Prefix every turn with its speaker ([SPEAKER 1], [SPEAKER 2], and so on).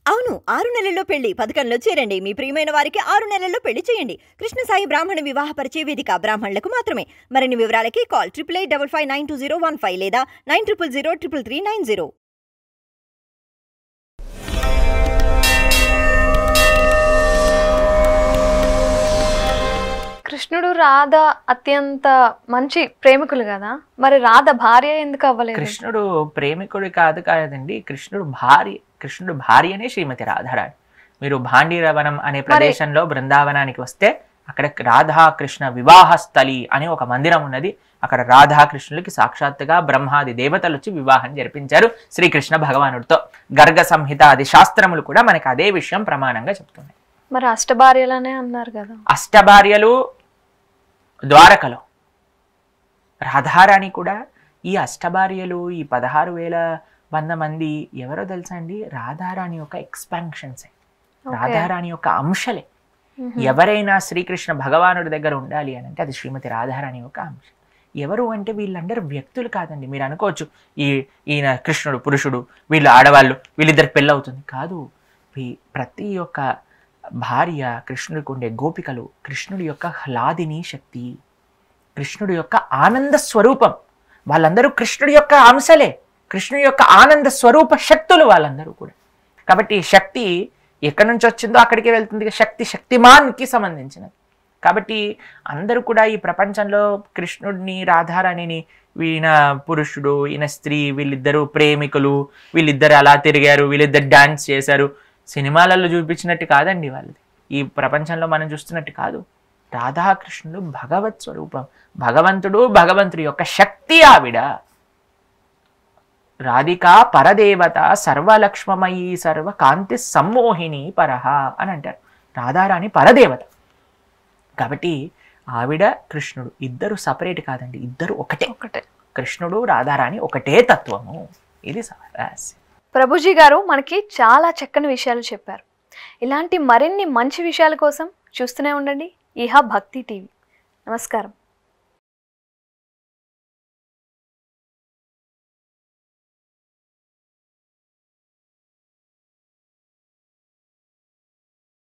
[SPEAKER 1] అవును 6 నెలల్లో పెళ్లి పథకంలో చేరండి. మీ ప్రియమైన వారికి 6 నెలల్లో పెళ్లి చేయండి. కృష్ణ సాయి బ్రాహ్మణ వివాహ పరిచయ వేదిక బ్రాహ్మణులకు మాత్రమే. మరిన్ని వివరాలకి కాల్ 8885592015 లేదా 9000333990.
[SPEAKER 2] కృష్ణుడు రాధ అత్యంత మంచి ప్రేమికులు కదా, మరి రాధ భార్య ఎందుకు అవ్వలేదు?
[SPEAKER 3] కృష్ణుడు ప్రేమికుడు కాదండి, కృష్ణుడు భార్యనే శ్రీమతి రాధారాణి. మీరు భాండీరవనం అనే ప్రదేశంలో బృందావనానికి వస్తే అక్కడ రాధాకృష్ణ వివాహ స్థలి అనే ఒక మందిరం ఉన్నది. అక్కడ రాధాకృష్ణులకి సాక్షాత్తుగా బ్రహ్మాది దేవతలు వచ్చి వివాహం జరిపించారు శ్రీకృష్ణ భగవానుడితో. గర్గ సంహిత ఆది శాస్త్రములు కూడా మనకి అదే విషయం ప్రమాణంగా చెప్తున్నాయి.
[SPEAKER 2] మరి అష్టభార్యలనే అన్నారు కదా.
[SPEAKER 3] అష్టభార్యలు ద్వారకలో, రాధారాణి కూడా ఈ అష్టభార్యలు ఈ 16,100 మంది ఎవరో తెలుసా అండి? రాధారాణి యొక్క ఎక్స్పాన్షన్స్, రాధారాణి యొక్క అంశలే. ఎవరైనా శ్రీకృష్ణ భగవానుడి దగ్గర ఉండాలి అని అంటే అది శ్రీమతి రాధారాణి యొక్క అంశం. ఎవరు అంటే వీళ్ళందరూ వ్యక్తులు కాదండి. మీరు అనుకోవచ్చు ఈయన కృష్ణుడు పురుషుడు, వీళ్ళు ఆడవాళ్ళు, వీళ్ళిద్దరికి పెళ్ళి అవుతుంది కాదు. ప్రతి ఒక్క భార్య కృష్ణుడికి ఉండే గోపికలు, కృష్ణుడి యొక్క హ్లాదిని శక్తి, కృష్ణుడి యొక్క ఆనంద స్వరూపం. వాళ్ళందరూ కృష్ణుడి యొక్క అంశలే, కృష్ణుడి యొక్క ఆనంద స్వరూప శక్తులు వాళ్ళందరూ కూడా. కాబట్టి శక్తి ఎక్కడి నుంచి వచ్చిందో అక్కడికి వెళ్తుంది. శక్తి శక్తిమాన్కి సంబంధించినది. కాబట్టి అందరూ కూడా ఈ ప్రపంచంలో కృష్ణుడిని రాధారాణిని, ఈయన పురుషుడు ఈయన స్త్రీ, వీళ్ళిద్దరూ ప్రేమికులు, వీళ్ళిద్దరు అలా తిరిగారు, వీళ్ళిద్దరు డాన్స్ చేశారు, సినిమాలలో చూపించినట్టు కాదండి వాళ్ళది. ఈ ప్రపంచంలో మనం చూస్తున్నట్టు కాదు. రాధాకృష్ణుడు భగవత్ స్వరూపం, భగవంతుడు, భగవంతుడి యొక్క శక్తి ఆవిడ. రాధికా పరదేవత, సర్వలక్ష్మమయీ, సర్వ కాంతి సమ్మోహిని పరహ అని అంటారు. రాధారాణి పరదేవత. కాబట్టి ఆవిడ కృష్ణుడు ఇద్దరు సపరేట్ కాదండి, ఇద్దరు ఒకటే. కృష్ణుడు రాధారాణి ఒకటే తత్వము. ఇది రహస్యం.
[SPEAKER 2] ప్రభుజీ గారు మనకి చాలా చక్కని విషయాలు చెప్పారు. ఇలాంటి మరిన్ని మంచి విషయాల కోసం చూస్తూనే ఉండండి ఇహ భక్తి టీవీ. నమస్కారం.